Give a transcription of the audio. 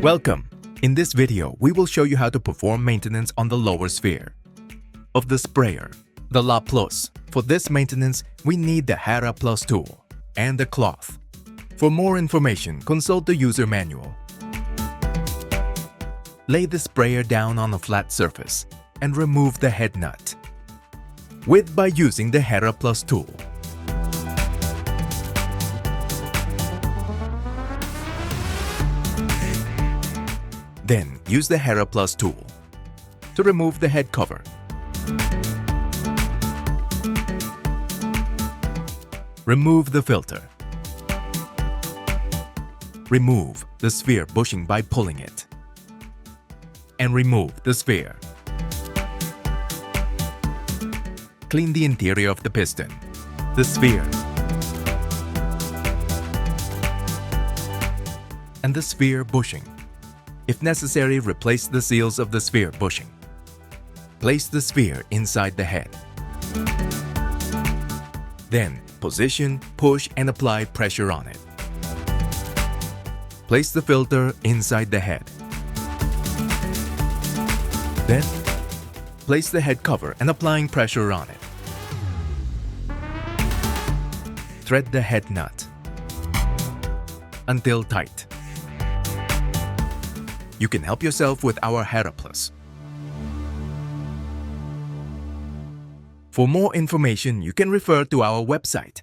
Welcome! In this video, we will show you how to perform maintenance on the lower sphere of the sprayer, the La Plus. For this maintenance, we need the RoyalCondor Plus tool and the cloth. For more information, consult the user manual. Lay the sprayer down on a flat surface and remove the head nut. Width by using the RoyalCondor Plus tool. Then use the RoyalCondor Plus tool to remove the head cover. Remove the filter. Remove the sphere bushing by pulling it. And remove the sphere. Clean the interior of the piston, the sphere, and the sphere bushing. If necessary, replace the seals of the sphere bushing. Place the sphere inside the head. Then, position, push, and apply pressure on it. Place the filter inside the head. Then, place the head cover and applying pressure on it. Thread the head nut until tight. You can help yourself with our RoyalCondor Plus. For more information, you can refer to our website.